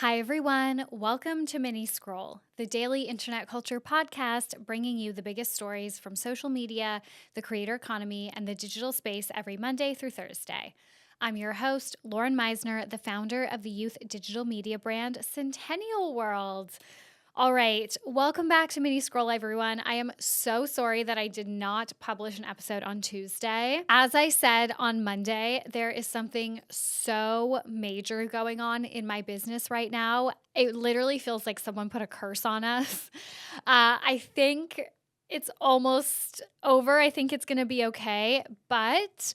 Hi, everyone. Welcome to Mini Scroll, the daily internet culture podcast bringing you the biggest stories from social media, the creator economy, and the digital space every Monday through Thursday. I'm your host, Lauren Meisner, the founder of the youth digital media brand Centennial World. All right, welcome back to Mini Scroll, everyone. I am so sorry that I did not publish an episode on Tuesday. As I said on Monday, there is something so major going on in my business right now. It literally feels like someone put a curse on us. I think it's almost over. I think it's going to be okay, but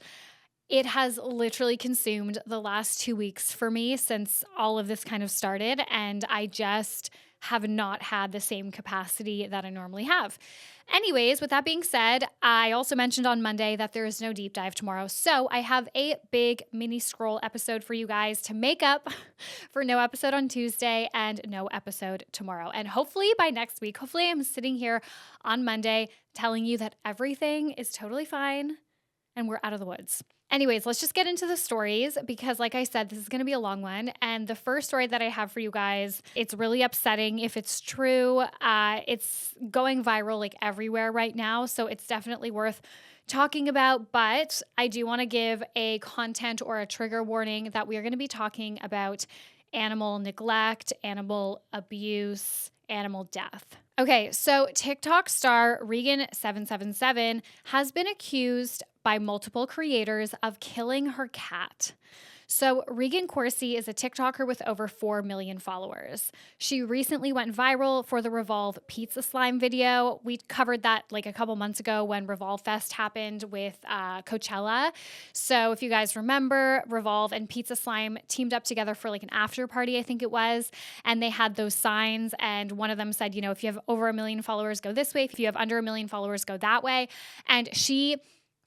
it has literally consumed the last 2 weeks for me since all of this kind of started, and I just have not had the same capacity that I normally have. Anyways, with that being said, I also mentioned on Monday that there is no deep dive tomorrow. So I have a big mini scroll episode for you guys to make up for no episode on Tuesday and no episode tomorrow. And hopefully by next week, hopefully I'm sitting here on Monday telling you that everything is totally fine and we're out of the woods. Anyways, let's just get into the stories because like I said, this is going to be a long one. And the first story that I have for you guys, it's really upsetting if it's true. It's going viral like everywhere right now. So it's definitely worth talking about. But I do want to give a content or a trigger warning that we are going to be talking about animal neglect, animal abuse, animal death. Okay, so TikTok star Rhegan777 has been accused by multiple creators of killing her cat. So Rhegan Coursey is a TikToker with over 4 million followers. She recently went viral for the Revolve pizza slime video. We covered that like a couple months ago when Revolve Fest happened with Coachella. So if you guys remember, Revolve and Pizza Slime teamed up together for like an after party, I think it was, and they had those signs, and one of them said, you know, if you have over 1 million followers, go this way. If you have under 1 million followers, go that way. And she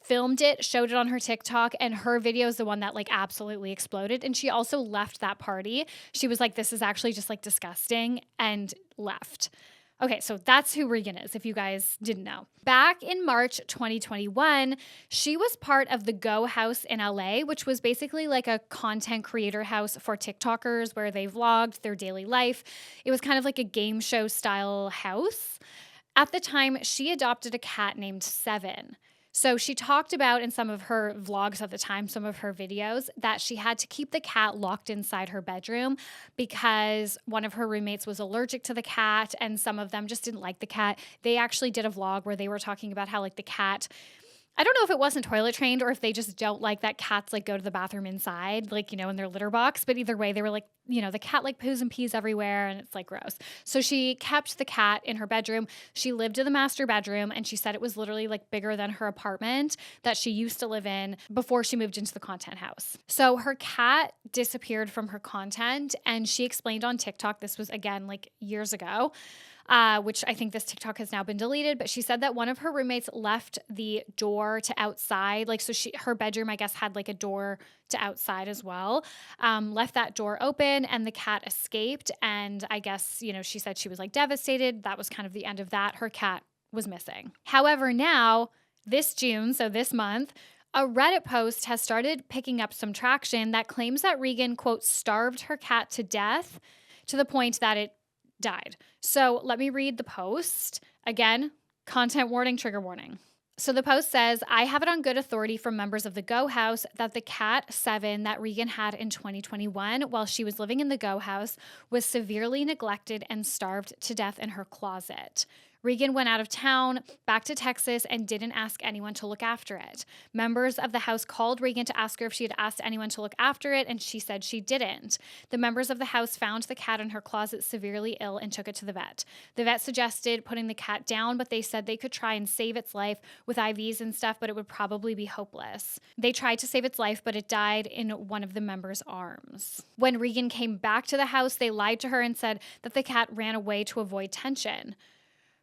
filmed it, showed it on her TikTok, and her video is the one that like absolutely exploded. And she also left that party. She was like, this is actually just like disgusting, and left. Okay, so that's who Rhegan is, if you guys didn't know. Back in March 2021, she was part of the Go House in LA, which was basically like a content creator house for TikTokers where they vlogged their daily life. It was kind of like a game show style house. At the time, she adopted a cat named Seven. So she talked about in some of her vlogs at the time, some of her videos, that she had to keep the cat locked inside her bedroom because one of her roommates was allergic to the cat and some of them just didn't like the cat. They actually did a vlog where they were talking about how like the cat, I don't know if it wasn't toilet trained or if they just don't like that cats like go to the bathroom inside, like, you know, in their litter box. But either way, they were like, you know, the cat like poos and pees everywhere and it's like gross. So she kept the cat in her bedroom. She lived in the master bedroom and she said it was literally like bigger than her apartment that she used to live in before she moved into the content house. So her cat disappeared from her content and she explained on TikTok, this was again like years ago, which I think this TikTok has now been deleted, but she said that one of her roommates left the door to outside. Like, so her bedroom, I guess, had like a door to outside as well, left that door open and the cat escaped. And I guess, you know, she said she was like devastated. That was kind of the end of that. Her cat was missing. However, now this June, so this month, a Reddit post has started picking up some traction that claims that Rhegan, quote, starved her cat to death to the point that it died. So let me read the post. Again, content warning, trigger warning. So the post says, I have it on good authority from members of the Go House that the cat Seven that Rhegan had in 2021 while she was living in the Go House was severely neglected and starved to death in her closet. Rhegan went out of town, back to Texas, and didn't ask anyone to look after it. Members of the house called Rhegan to ask her if she had asked anyone to look after it, and she said she didn't. The members of the house found the cat in her closet severely ill and took it to the vet. The vet suggested putting the cat down, but they said they could try and save its life with IVs and stuff, but it would probably be hopeless. They tried to save its life, but it died in one of the members' arms. When Rhegan came back to the house, they lied to her and said that the cat ran away to avoid tension.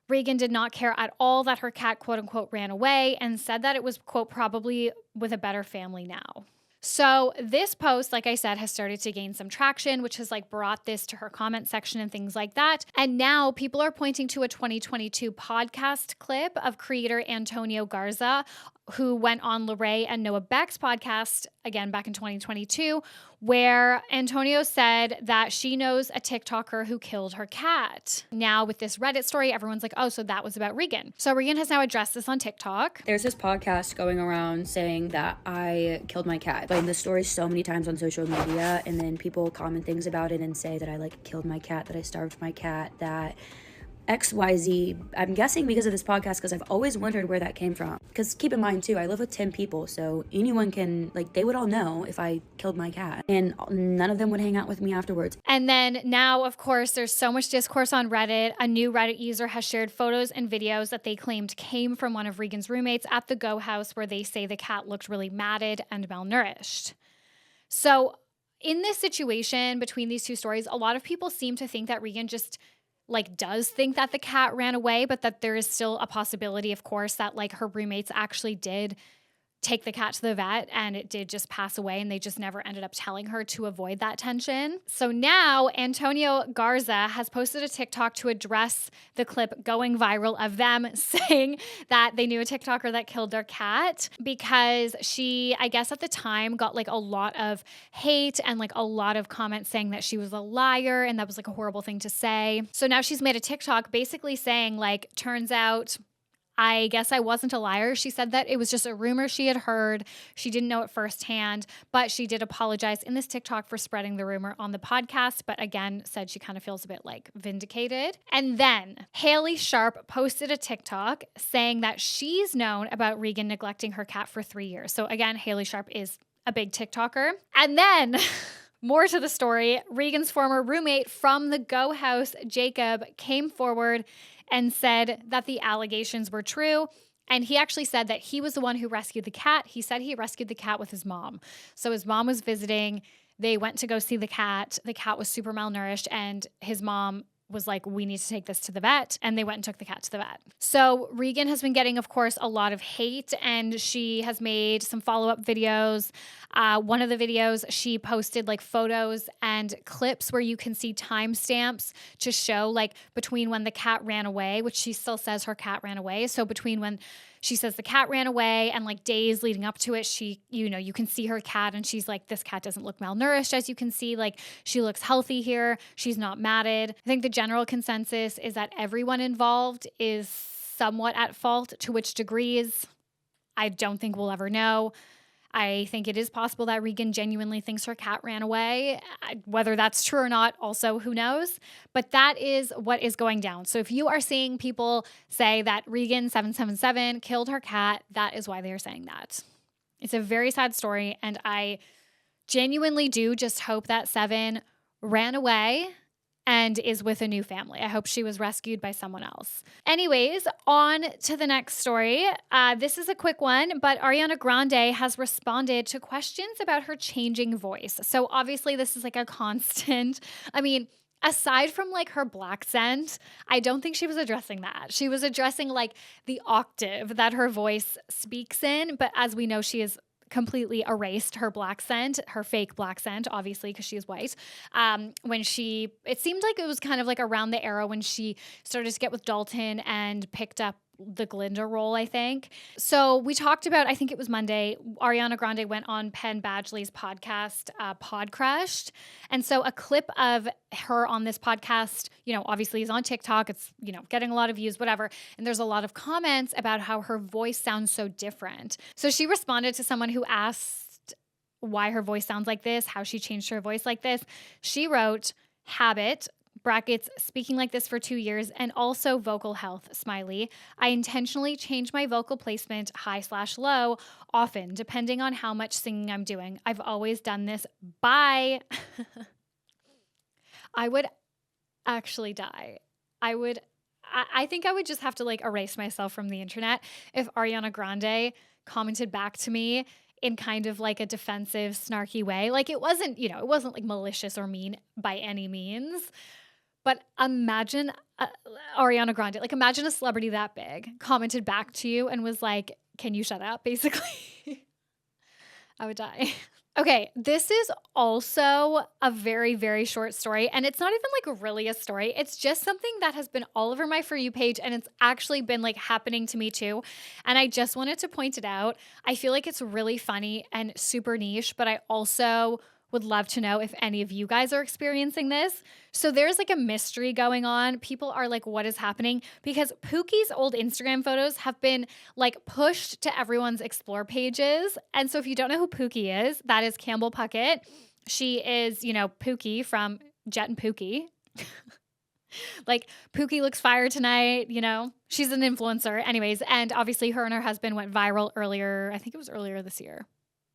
Rhegan did not care at all that her cat, quote unquote, ran away and said that it was, quote, probably with a better family now. So this post, like I said, has started to gain some traction, which has like brought this to her comment section and things like that. And now people are pointing to a 2022 podcast clip of creator Antonio Garza who went on Lorraine and Noah Beck's podcast, again, back in 2022, where Antonio said that she knows a TikToker who killed her cat. Now, with this Reddit story, everyone's like, oh, so that was about Rhegan. So Rhegan has now addressed this on TikTok. There's this podcast going around saying that I killed my cat. I find this story so many times on social media, and then people comment things about it and say that I killed my cat, that I starved my cat, that XYZ. I'm guessing because of this podcast, because I've always wondered where that came from. Because keep in mind too, I live with 10 people, so anyone can, they would all know if I killed my cat, and none of them would hang out with me afterwards. And then now, of course, there's so much discourse on Reddit. A new Reddit user has shared photos and videos that they claimed came from one of Rhegan's roommates at the Go House, where they say the cat looked really matted and malnourished. So in this situation between these two stories, a lot of people seem to think that Rhegan just does think that the cat ran away, but that there is still a possibility, of course, that her roommates actually did take the cat to the vet and it did just pass away, and they just never ended up telling her to avoid that tension. So now Antonio Garza has posted a TikTok to address the clip going viral of them saying that they knew a TikToker that killed their cat, because she, I guess at the time, got a lot of hate and a lot of comments saying that she was a liar and that was a horrible thing to say. So now she's made a TikTok basically saying turns out I guess I wasn't a liar. She said that it was just a rumor she had heard. She didn't know it firsthand, but she did apologize in this TikTok for spreading the rumor on the podcast, but again, said she kind of feels a bit vindicated. And then Haley Sharp posted a TikTok saying that she's known about Rhegan neglecting her cat for 3 years. So again, Haley Sharp is a big TikToker. And then more to the story, Rhegan's former roommate from the Go House, Jacob, came forward and said that the allegations were true. And he actually said that he was the one who rescued the cat. He said he rescued the cat with his mom. So his mom was visiting. They went to go see the cat. The cat was super malnourished, and his mom was like, we need to take this to the vet. And they went and took the cat to the vet. So Rhegan has been getting, of course, a lot of hate, and she has made some follow-up videos. One of the videos, she posted photos and clips where you can see timestamps to show between when the cat ran away, which she still says her cat ran away. So between when she says the cat ran away and days leading up to it, she, you can see her cat and she's like, this cat doesn't look malnourished, as you can see. She looks healthy here. She's not matted. I think the general consensus is that everyone involved is somewhat at fault. To which degrees, I don't think we'll ever know. I think it is possible that Rhegan genuinely thinks her cat ran away. Whether that's true or not, also, who knows? But that is what is going down. So if you are seeing people say that Rhegan777 killed her cat, that is why they are saying that. It's a very sad story, and I genuinely do just hope that Seven ran away and is with a new family. I hope she was rescued by someone else. Anyways, on to the next story. This is a quick one, but Ariana Grande has responded to questions about her changing voice. So obviously this is a constant. I mean, aside from her black scent, I don't think she was addressing that. She was addressing the octave that her voice speaks in, but as we know, she is completely erased her black scent, her fake black scent, obviously, because she is white. It seemed like it was kind of around the era when she started to get with Dalton and picked up the Glinda role, I think. So we talked about, I think it was Monday, Ariana Grande went on Penn Badgley's podcast, Pod Crushed. And so a clip of her on this podcast, obviously is on TikTok. It's, getting a lot of views, whatever. And there's a lot of comments about how her voice sounds so different. So she responded to someone who asked why her voice sounds like this, how she changed her voice like this. She wrote, habit, brackets, speaking like this for 2 years, and also vocal health, smiley. I intentionally change my vocal placement high/low often, depending on how much singing I'm doing. I've always done this. Bye. I would actually die. I think I would just have to erase myself from the internet if Ariana Grande commented back to me in kind of a defensive, snarky way. It wasn't, it wasn't malicious or mean by any means. But imagine Ariana Grande, imagine a celebrity that big commented back to you and was like, can you shut up, basically? I would die. Okay, this is also a very, very short story, and it's not even like really a story. It's just something that has been all over my For You page, and it's actually been like happening to me too. And I just wanted to point it out. I feel like it's really funny and super niche, but I also would love to know if any of you guys are experiencing this. So there's like a mystery going on. People are like, what is happening? Because Pookie's old Instagram photos have been like pushed to everyone's explore pages. And so if you don't know who Pookie is, that is Campbell Puckett. She is, Pookie from Jet and Pookie. Like Pookie looks fire tonight, she's an influencer anyways. And obviously her and her husband went viral earlier. I think it was earlier this year.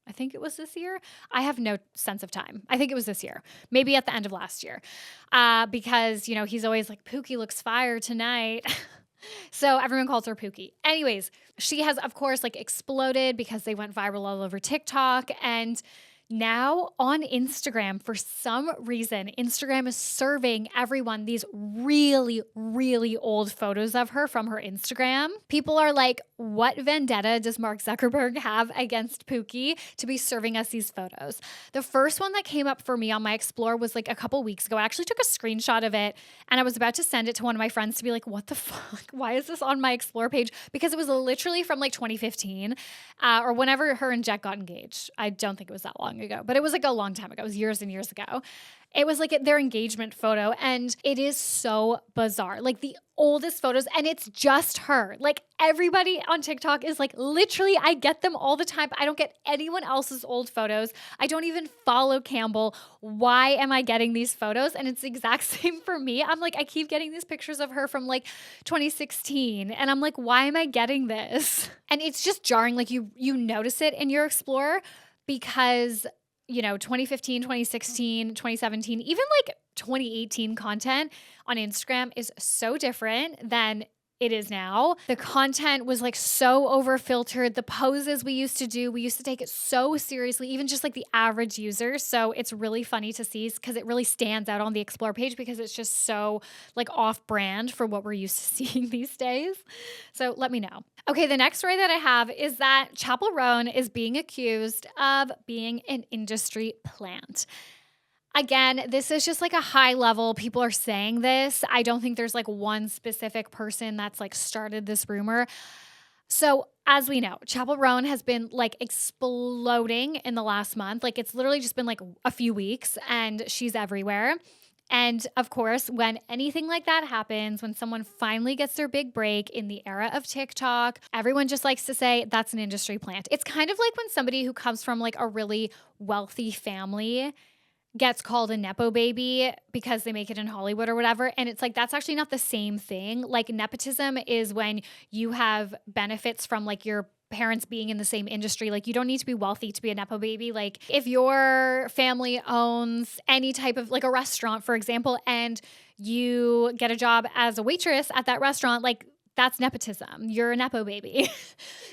I think it was this year. I have no sense of time. I think it was this year, maybe at the end of last year, because, he's always like, Pookie looks fire tonight. So everyone calls her Pookie. Anyways, she has, of course, like exploded because they went viral all over TikTok. And now on Instagram, for some reason, Instagram is serving everyone these really, really old photos of her from her Instagram. People are like, what vendetta does Mark Zuckerberg have against Pookie to be serving us these photos? The first one that came up for me on my Explore was like a couple weeks ago. I actually took a screenshot of it and I was about to send it to one of my friends to be like, what the fuck? Why is this on my Explore page? Because it was literally from like 2015 or whenever her and Jet got engaged. I don't think it was that long ago, but it was like a long time ago. It was years and years ago. It was like their engagement photo, and it is so bizarre. Like the oldest photos, and it's just her. Like everybody on TikTok is like, literally, I get them all the time. I don't get anyone else's old photos. I don't even follow Campbell. Why am I getting these photos? And it's the exact same for me. I'm like, I keep getting these pictures of her from like 2016, and I'm like, why am I getting this? And it's just jarring. Like you notice it in your Explorer because 2015, 2016, 2017, even like 2018 content on Instagram is so different than it is now. The content was like so over filtered. The poses we used to take it so seriously, even just like the average user. So it's really funny to see because it really stands out on the Explore page because it's just so like off brand for what we're used to seeing these days. So let me know. Okay, the next story that I have is that Chappell Roan is being accused of being an industry plant. Again, this is just like a high level. People are saying this. I don't think there's like one specific person that's like started this rumor. So as we know, Chappell Roan has been like exploding in the last month. Like it's literally just been like a few weeks and she's everywhere. And of course, when anything like that happens, when someone finally gets their big break in the era of TikTok, everyone just likes to say that's an industry plant. It's kind of like when somebody who comes from like a really wealthy family gets called a Nepo baby because they make it in Hollywood or whatever. And it's like, that's actually not the same thing. Like nepotism is when you have benefits from like your parents being in the same industry. Like you don't need to be wealthy to be a Nepo baby. Like if your family owns any type of like a restaurant, for example, and you get a job as a waitress at that restaurant, like that's nepotism. You're a Nepo baby.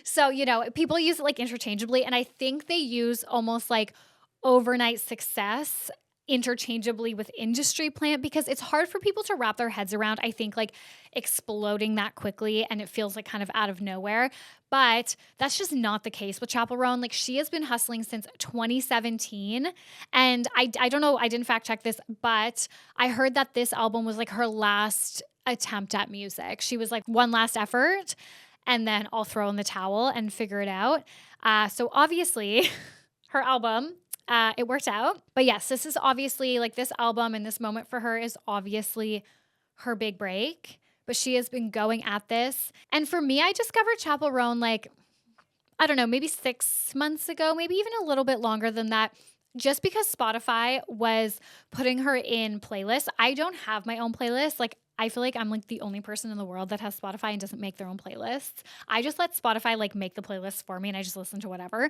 So, people use it like interchangeably. And I think they use almost like overnight success interchangeably with industry plant because it's hard for people to wrap their heads around, I think, like exploding that quickly and it feels like kind of out of nowhere. But that's just not the case with Chappell Roan. Like she has been hustling since 2017. And I don't know, I didn't fact check this, but I heard that this album was like her last attempt at music. She was like one last effort and then I'll throw in the towel and figure it out. So obviously her album, it worked out. But yes, this is obviously like this album and this moment for her is obviously her big break. But she has been going at this. And for me, I discovered Chappell Roan like, I don't know, maybe 6 months ago, maybe even a little bit longer than that. Just because Spotify was putting her in playlists. I don't have my own playlist. Like I feel like I'm like the only person in the world that has Spotify and doesn't make their own playlists. I just let Spotify like make the playlists for me and I just listen to whatever.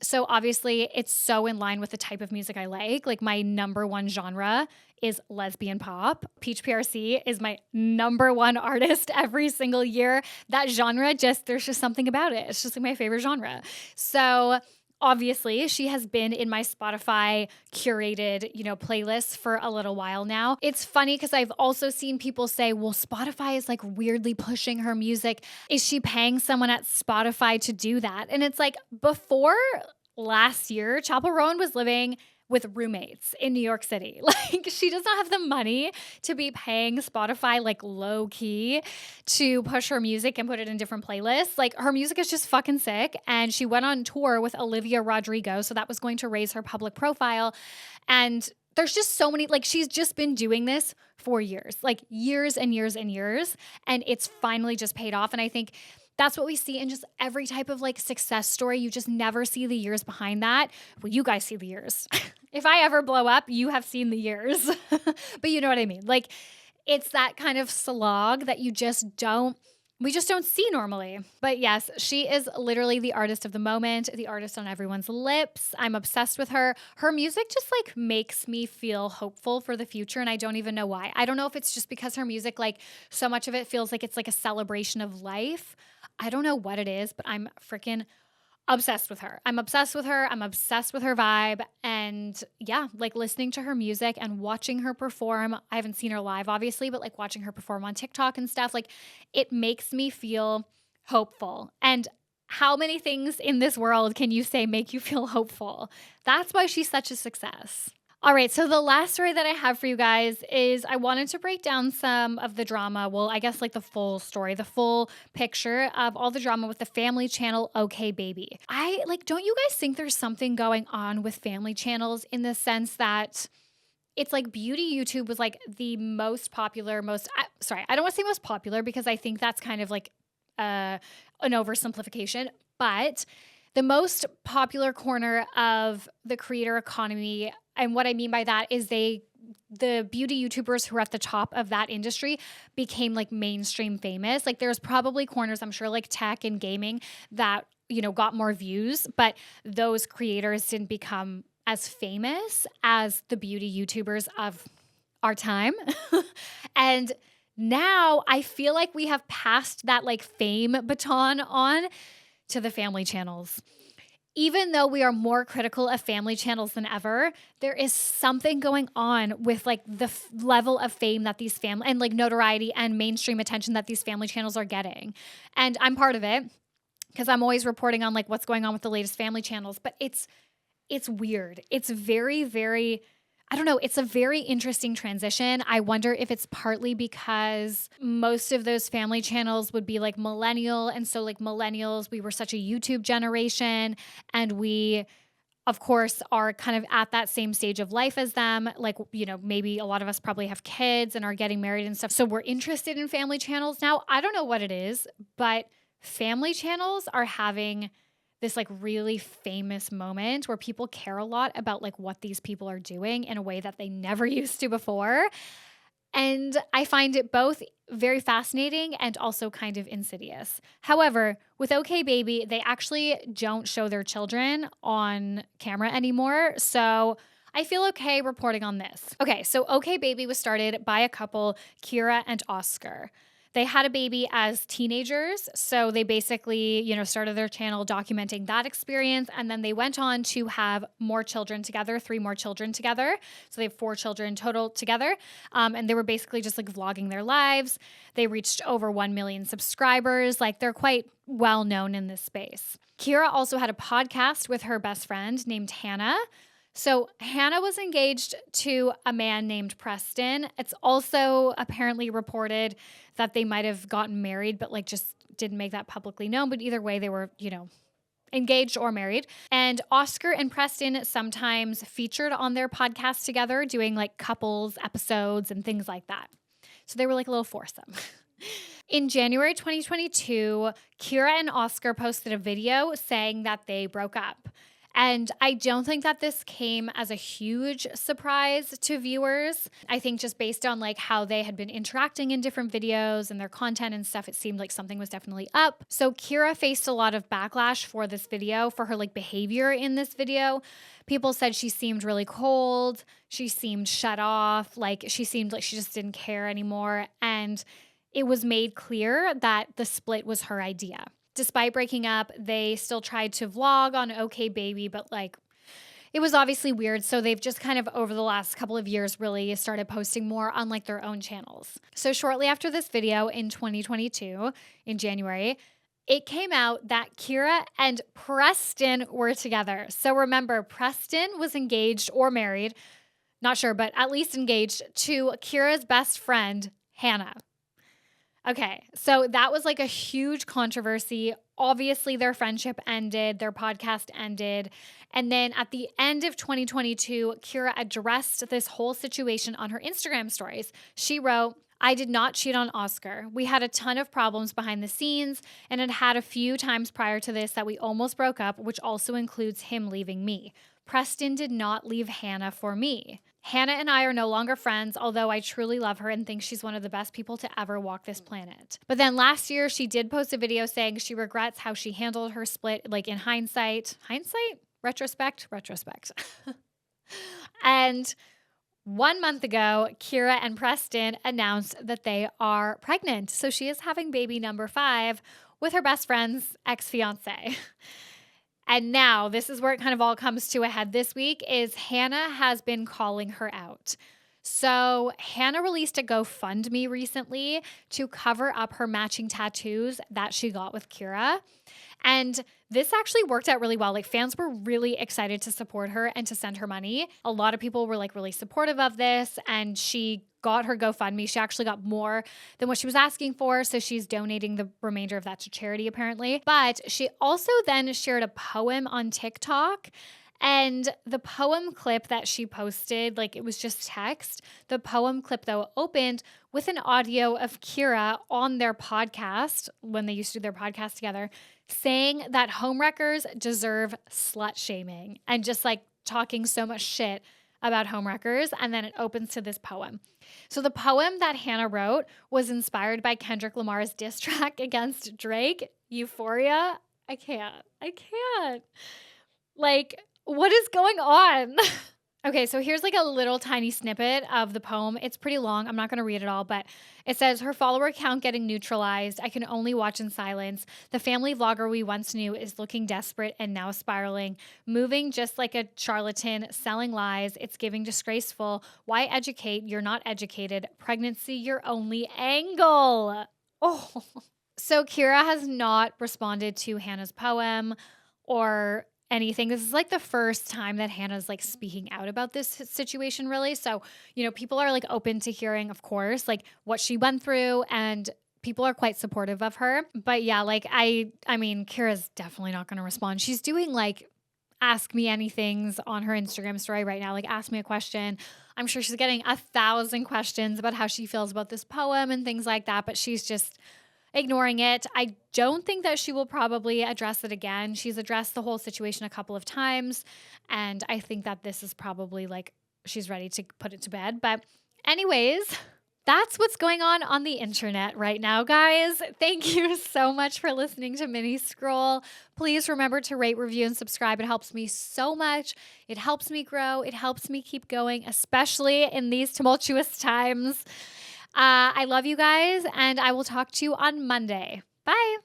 So obviously it's so in line with the type of music I like. Like my number one genre is lesbian pop. Peach PRC is my number one artist every single year. That genre there's just something about it. It's just like my favorite genre. So obviously, she has been in my Spotify curated, playlists for a little while now. It's funny because I've also seen people say, well, Spotify is like weirdly pushing her music. Is she paying someone at Spotify to do that? And it's like before last year, Chappell Roan was living with roommates in New York City. Like, she does not have the money to be paying Spotify like low key to push her music and put it in different playlists. Like, her music is just fucking sick. And she went on tour with Olivia Rodrigo. So that was going to raise her public profile. And there's just so many, like, she's just been doing this for years, like years and years and years. And it's finally just paid off. And I think that's what we see in just every type of like success story. You just never see the years behind that. Well, you guys see the years. If I ever blow up, you have seen the years. But you know what I mean? Like, it's that kind of slog that we just don't see normally. But yes, she is literally the artist of the moment, the artist on everyone's lips. I'm obsessed with her. Her music just like makes me feel hopeful for the future. And I don't even know why. I don't know if it's just because her music, like so much of it feels like it's like a celebration of life. I don't know what it is, but I'm freaking obsessed with her. I'm obsessed with her. I'm obsessed with her vibe. And yeah, like listening to her music and watching her perform. I haven't seen her live, obviously, but like watching her perform on TikTok and stuff, like it makes me feel hopeful. And how many things in this world can you say make you feel hopeful? That's why she's such a success. All right, so the last story that I have for you guys is I wanted to break down some of the drama. Well, I guess like the full story, the full picture of all the drama with the family channel OkBaby. Don't you guys think there's something going on with family channels in the sense that it's like beauty YouTube was like the most popular, I don't want to say most popular because I think that's kind of like an oversimplification, but the most popular corner of the creator economy. And what I mean by that is the beauty YouTubers who are at the top of that industry became like mainstream famous. Like there's probably corners, I'm sure, like tech and gaming that, you know, got more views, but those creators didn't become as famous as the beauty YouTubers of our time. And now I feel like we have passed that like fame baton on to the family channels. Even though we are more critical of family channels than ever, there is something going on with like the level of fame that these family and like notoriety and mainstream attention that these family channels are getting. And I'm part of it because I'm always reporting on like what's going on with the latest family channels, but it's weird. It's very, very, I don't know. It's a very interesting transition. I wonder if it's partly because most of those family channels would be like millennial. And so like millennials, we were such a YouTube generation and we, of course, are kind of at that same stage of life as them. Like, you know, maybe a lot of us probably have kids and are getting married and stuff. So we're interested in family channels now. I don't know what it is, but family channels are having this like really famous moment where people care a lot about like what these people are doing in a way that they never used to before. And I find it both very fascinating and also kind of insidious. However, with OkBaby, they actually don't show their children on camera anymore. So I feel okay reporting on this. Okay, so OkBaby was started by a couple, Kira and Oscar. They had a baby as teenagers, so they basically, you know, started their channel documenting that experience, and then they went on to have more children together, 3 more children together. So they have 4 children total together, and they were basically just like vlogging their lives. They reached over 1 million subscribers. Like they're quite well known in this space. Kira also had a podcast with her best friend named Hannah. So Hannah was engaged to a man named Preston. It's also apparently reported that they might have gotten married, but like just didn't make that publicly known. But either way, they were, you know, engaged or married. And Oscar and Preston sometimes featured on their podcast together, doing like couples episodes and things like that. So they were like a little foursome. In January 2022, Kira and Oscar posted a video saying that they broke up. And I don't think that this came as a huge surprise to viewers. I think just based on like how they had been interacting in different videos and their content and stuff, it seemed like something was definitely up. So Kira faced a lot of backlash for this video, for her like behavior in this video. People said she seemed really cold. She seemed shut off. Like she seemed like she just didn't care anymore. And it was made clear that the split was her idea. Despite breaking up, they still tried to vlog on OkBaby, but like it was obviously weird. So they've just kind of over the last couple of years really started posting more on like their own channels. So shortly after this video in 2022, in January, it came out that Kira and Preston were together. So remember, Preston was engaged or married, not sure, but at least engaged to Kira's best friend, Hannah. Okay, so that was like a huge controversy. Obviously, their friendship ended, their podcast ended. And then at the end of 2022, Kira addressed this whole situation on her Instagram stories. She wrote, "I did not cheat on Oscar. We had a ton of problems behind the scenes and had had a few times prior to this that we almost broke up, which also includes him leaving me. Preston did not leave Hannah for me. Hannah and I are no longer friends, although I truly love her and think she's one of the best people to ever walk this planet." But then last year, she did post a video saying she regrets how she handled her split, like in hindsight. Hindsight? Retrospect? Retrospect. And 1 month ago, Kira and Preston announced that they are pregnant. So she is having baby number 5 with her best friend's ex-fiance. And now, this is where it kind of all comes to a head this week, is Hannah has been calling her out. So Hannah released a GoFundMe recently to cover up her matching tattoos that she got with Kira. And this actually worked out really well. Like, fans were really excited to support her and to send her money. A lot of people were like really supportive of this, and she got her GoFundMe. She actually got more than what she was asking for, so she's donating the remainder of that to charity apparently. But she also then shared a poem on TikTok, and the poem clip that she posted, like, it was just text. The poem clip, though, opened with an audio of Kira on their podcast, when they used to do their podcast together, saying that homewreckers deserve slut shaming and just like talking so much shit about homewreckers. And then it opens to this poem. So the poem that Hannah wrote was inspired by Kendrick Lamar's diss track against Drake, Euphoria. I can't. Like, what is going on? Okay, so here's like a little tiny snippet of the poem. It's pretty long. I'm not going to read it all, but it says, "Her follower count getting neutralized. I can only watch in silence. The family vlogger we once knew is looking desperate and now spiraling. Moving just like a charlatan, selling lies. It's giving disgraceful. Why educate? You're not educated. Pregnancy, your only angle." Oh. So Kira has not responded to Hannah's poem or anything. This is like the first time that Hannah's like speaking out about this situation, really. So, people are like open to hearing, of course, like what she went through, and people are quite supportive of her. But yeah, like I mean, Kira's definitely not going to respond. She's doing like ask me anythings on her Instagram story right now. Like, ask me a question. I'm sure she's getting 1,000 questions about how she feels about this poem and things like that, but she's just ignoring it. I don't think that she will probably address it again. She's addressed the whole situation a couple of times, and I think that this is probably like she's ready to put it to bed. But anyways, that's what's going on the internet right now, guys. Thank you so much for listening to Mini Scroll. Please remember to rate, review, and subscribe. It helps me so much. It helps me grow. It helps me keep going, especially in these tumultuous times. I love you guys, and I will talk to you on Monday. Bye.